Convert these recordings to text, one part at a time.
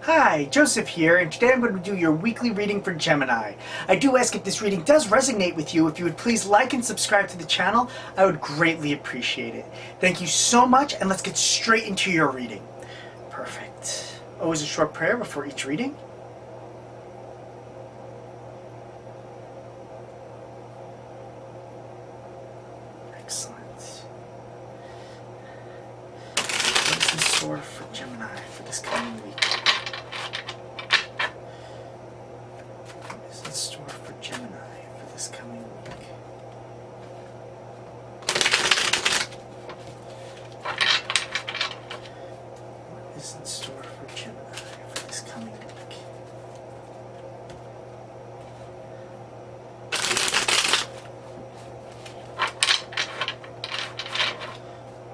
Hi, Joseph here, and today I'm going to do your weekly reading for Gemini. I do ask if this reading does resonate with you. If you would please like and subscribe to the channel, I would greatly appreciate it. Thank you so much, and let's get straight into your reading. Perfect. Always a short prayer before each reading. Excellent. What's in store for Gemini for this coming week? Store for Gemini for this coming week. What is in store for Gemini for this coming week?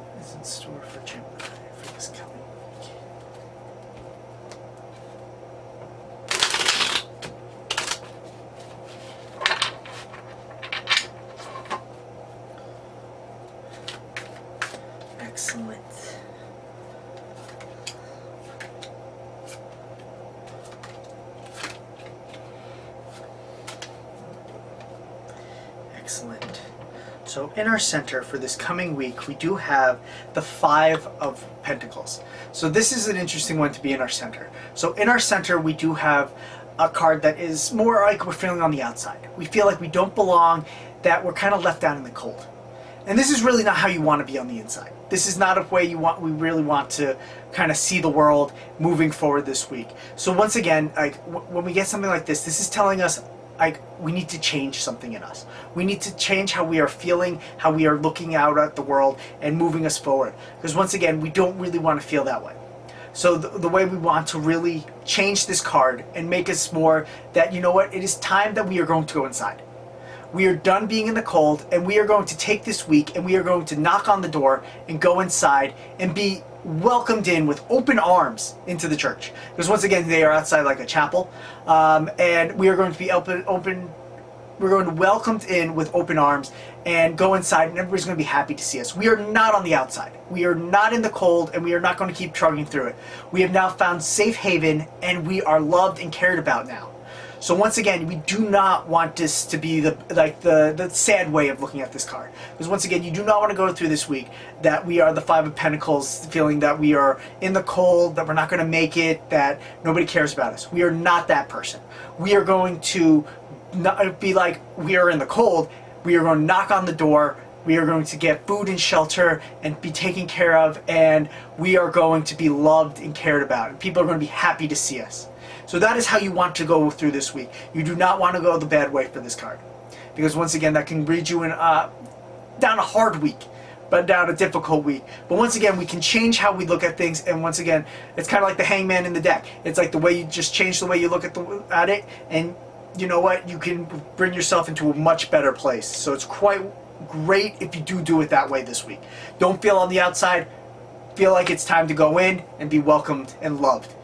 What is in store for Gemini for this coming week? Excellent. Excellent. So in our center for this coming week, we do have the Five of Pentacles. So this is an interesting one to be in our center. So in our center, we do have a card that is more like we're feeling on the outside. We feel like we don't belong, that we're kind of left out in the cold. And this is really not how you want to be on the inside. This is not a way we really want to kind of see the world moving forward this week. So once again, like when we get something like this is telling us like we need to change something in us. We need to change how we are feeling, how we are looking out at the world and moving us forward. Because once again, we don't really want to feel that way. So the way we want to really change this card and make us more that, you know what, it is time that we are going to go inside. We are done being in the cold, and we are going to take this week and we are going to knock on the door and go inside and be welcomed in with open arms into the church. Because once again, they are outside like a chapel, and we are going to be we're going to be welcomed in with open arms and go inside, and everybody's going to be happy to see us. We are not on the outside. We are not in the cold, and we are not going to keep trudging through it. We have now found safe haven, and we are loved and cared about now. So once again, we do not want this to be the sad way of looking at this card. Because once again, you do not want to go through this week that we are the Five of Pentacles, feeling that we are in the cold, that we're not going to make it, that nobody cares about us. We are not that person. We are going to not be like we are in the cold. We are going to knock on the door. We are going to get food and shelter and be taken care of, and we are going to be loved and cared about. And people are going to be happy to see us. So that is how you want to go through this week. You do not want to go the bad way for this card. Because once again, that can lead you in down a hard week, but down a difficult week. But once again, we can change how we look at things, and once again, it's kind of like the hangman in the deck. It's like the way you just change the way you look at it, and you know what? You can bring yourself into a much better place. So it's quite great if you do it that way this week. Don't feel on the outside. Feel like it's time to go in and be welcomed and loved.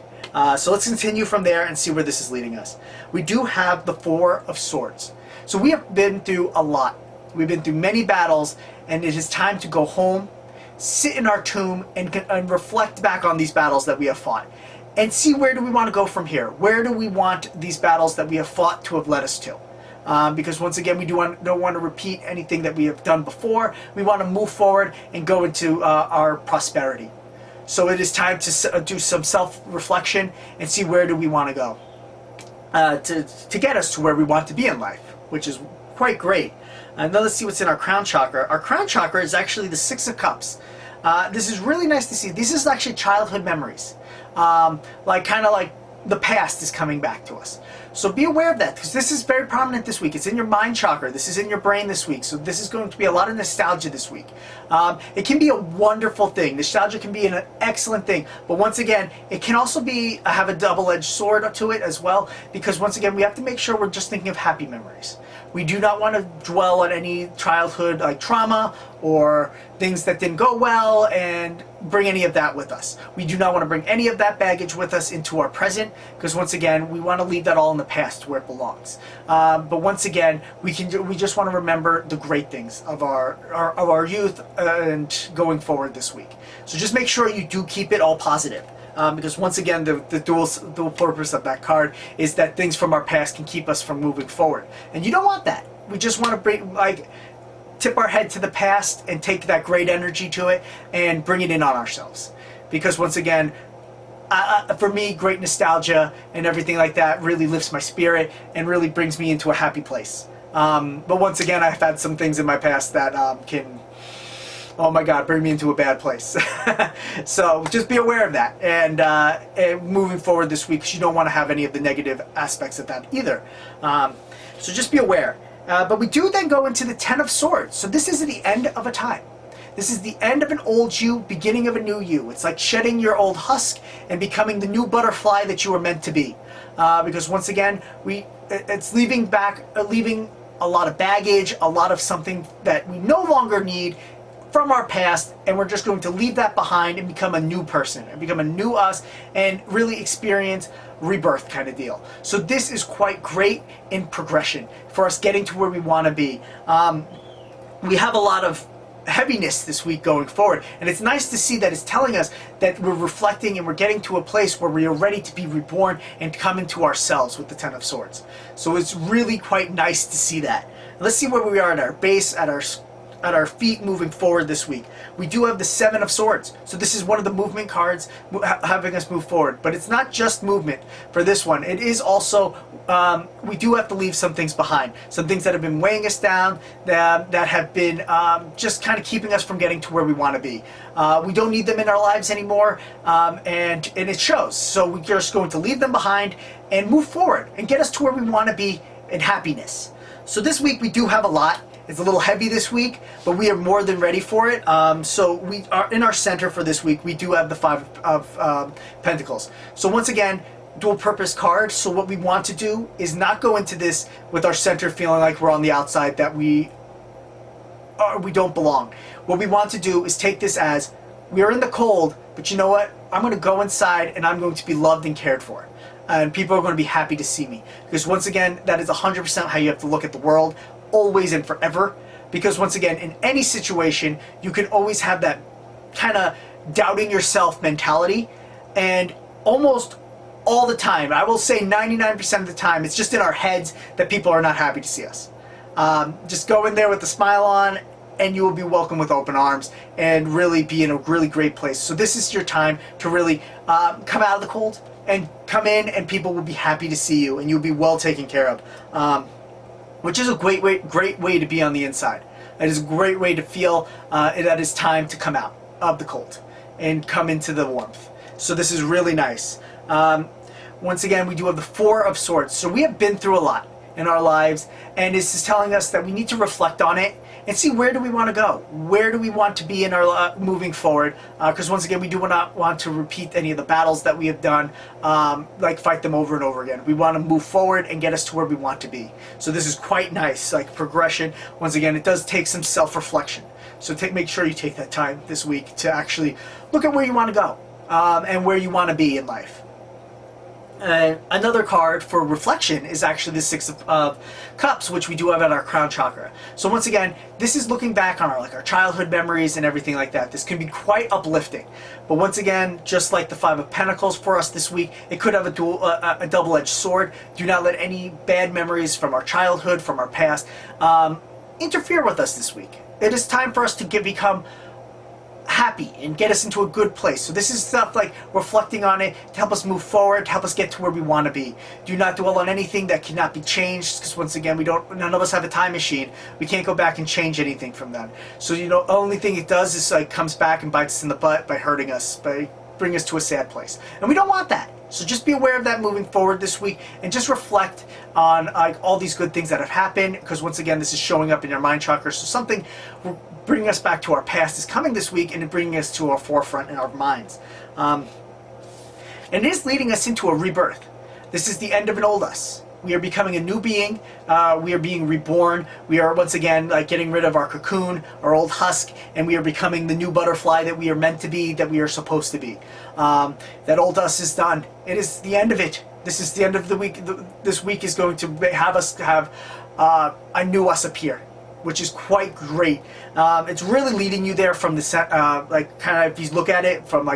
So let's continue from there and see where this is leading us. We do have the Four of Swords. So we have been through a lot. We've been through many battles, and it is time to go home, sit in our tomb, and reflect back on these battles that we have fought. And see, where do we want to go from here? Where do we want these battles that we have fought to have led us to? Because once again, we don't want to repeat anything that we have done before. We want to move forward and go into our prosperity. So it is time to do some self-reflection and see where do we want to go to get us to where we want to be in life, which is quite great. Now let's see what's in our crown chakra. Our crown chakra is actually the Six of Cups. This is really nice to see. This is actually childhood memories. Kind of like the past is coming back to us. So be aware of that, because this is very prominent this week. It's in your mind chakra. This is in your brain this week. So this is going to be a lot of nostalgia this week. It can be a wonderful thing. Nostalgia can be an excellent thing. But once again, it can also have a double-edged sword to it as well, because once again, we have to make sure we're just thinking of happy memories. We do not want to dwell on any childhood trauma or things that didn't go well and bring any of that with us. We do not want to bring any of that baggage with us into our present, because once again, we want to leave that all in the past where it belongs. But once again, we just want to remember the great things of our youth and going forward this week. So just make sure you do keep it all positive. because once again, the dual purpose of that card is that things from our past can keep us from moving forward, and you don't want that. We just want to tip our head to the past and take that great energy to it and bring it in on ourselves, because once again, for me, great nostalgia and everything like that really lifts my spirit and really brings me into a happy place. But once again, I've had some things in my past that can, oh my God, bring me into a bad place. So just be aware of that, and moving forward this week, 'cause you don't want to have any of the negative aspects of that either. So just be aware. But we do then go into the Ten of Swords. So this is the end of a time. This is the end of an old you, beginning of a new you. It's like shedding your old husk and becoming the new butterfly that you were meant to be. Because once again, it's leaving a lot of baggage, a lot of something that we no longer need from our past, and we're just going to leave that behind and become a new person and become a new us and really experience rebirth kind of deal. So this is quite great in progression for us getting to where we want to be. We have a lot of heaviness this week going forward, and it's nice to see that it's telling us that we're reflecting and we're getting to a place where we are ready to be reborn and come into ourselves with the Ten of Swords. So it's really quite nice to see that. Let's see where we are at our base, at our feet moving forward this week. We do have the Seven of Swords. So this is one of the movement cards having us move forward. But it's not just movement for this one. It is also, we do have to leave some things behind. Some things that have been weighing us down, that have been just kind of keeping us from getting to where we want to be. We don't need them in our lives anymore, and it shows. So we're just going to leave them behind and move forward and get us to where we want to be in happiness. So this week we do have a lot. It's a little heavy this week, but we are more than ready for it. So we are in our center for this week. We do have the Five of Pentacles. So once again, dual purpose card. So what we want to do is not go into this with our center feeling like we're on the outside, that we don't belong. What we want to do is take this as, we are in the cold, but you know what? I'm going to go inside and I'm going to be loved and cared for. And people are going to be happy to see me. Because once again, that is 100% how you have to look at the world. Always and forever, because once again, in any situation, you can always have that kind of doubting yourself mentality, and almost all the time, I will say 99% of the time, it's just in our heads that people are not happy to see us. Just go in there with a smile on, and you will be welcomed with open arms and really be in a really great place. So this is your time to really come out of the cold and come in, and people will be happy to see you, and you'll be well taken care of. Which is a great way to be on the inside. It is a great way to feel that it's time to come out of the cold and come into the warmth. So this is really nice. Once again, we do have the Four of Swords. So we have been through a lot in our lives, and this is telling us that we need to reflect on it and see, where do we want to go? Where do we want to be in our moving forward? Because once again, we do not want to repeat any of the battles that we have done, like fight them over and over again. We want to move forward and get us to where we want to be. So this is quite nice, like progression. Once again, it does take some self-reflection. So make sure you take that time this week to actually look at where you want to go and where you want to be in life. Another card for reflection is actually the Six of Cups, which we do have at our crown chakra. So once again, this is looking back on our childhood memories and everything like that. This can be quite uplifting. But once again, just like the Five of Pentacles for us this week, it could have a double-edged sword. Do not let any bad memories from our childhood, from our past, interfere with us this week. It is time for us to become happy and get us into a good place. So this is stuff like reflecting on it to help us move forward, to help us get to where we want to be. Do not dwell on anything that cannot be changed, because once again, none of us have a time machine. We can't go back and change anything from that. So the only thing it does is comes back and bites us in the butt by hurting us, by bringing us to a sad place. And we don't want that. So just be aware of that moving forward this week, and just reflect on all these good things that have happened, because once again, this is showing up in your mind chakra. So something bringing us back to our past is coming this week, and bringing us to our forefront in our minds. And it is leading us into a rebirth. This is the end of an old us. We are becoming a new being. We are being reborn. We are once again getting rid of our cocoon, our old husk, and we are becoming the new butterfly that we are meant to be, that we are supposed to be. That old us is done. It is the end of it. This is the end of the week. This week is going to have us have a new us appear, which is quite great. It's really leading you there from the set, kind of if you look at it from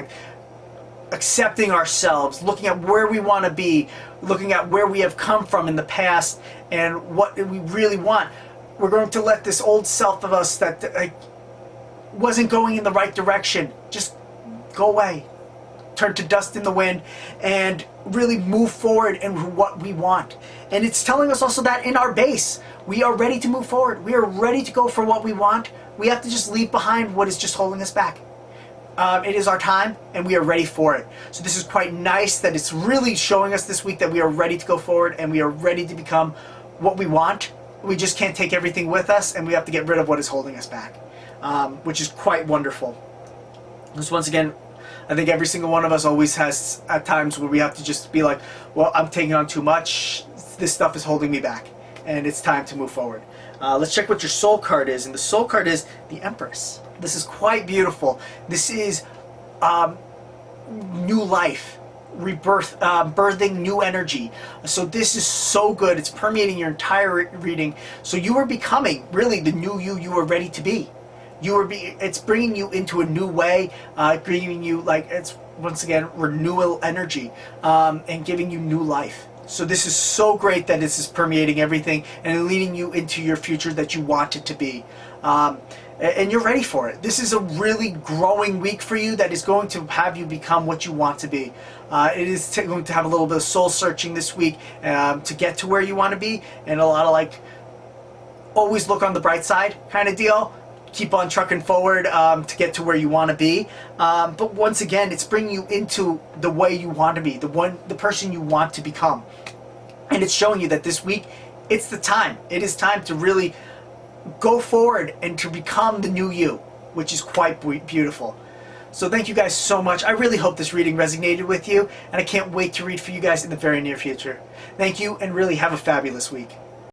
accepting ourselves, looking at where we want to be, looking at where we have come from in the past and what we really want. We're going to let this old self of us that wasn't going in the right direction just go away, turn to dust in the wind, and really move forward in what we want. And it's telling us also that in our base, we are ready to move forward. We are ready to go for what we want. We have to just leave behind what is just holding us back. It is our time, and we are ready for it. So this is quite nice that it's really showing us this week that we are ready to go forward and we are ready to become what we want. We just can't take everything with us, and we have to get rid of what is holding us back, which is quite wonderful. Because once again, I think every single one of us always has at times where we have to just be like, well, I'm taking on too much. This stuff is holding me back, and it's time to move forward. Let's check what your soul card is, and the soul card is the Empress. This is quite beautiful. This is new life, rebirth, birthing new energy. So this is so good. It's permeating your entire reading. So you are becoming really the new you are ready to be. It's bringing you into a new way, bringing you, like, it's once again renewal energy, and giving you new life. So this is so great that this is permeating everything and leading you into your future that you want it to be. And you're ready for it. This is a really growing week for you that is going to have you become what you want to be. It is going to have a little bit of soul searching this week to get to where you want to be, and a lot of like always look on the bright side kind of deal. Keep on trucking forward to get to where you want to be. But once again, it's bringing you into the way you want to be, the person you want to become. And it's showing you that this week, it's the time. It is time to really go forward and to become the new you, which is quite beautiful. So thank you guys so much. I really hope this reading resonated with you, and I can't wait to read for you guys in the very near future. Thank you, and really have a fabulous week.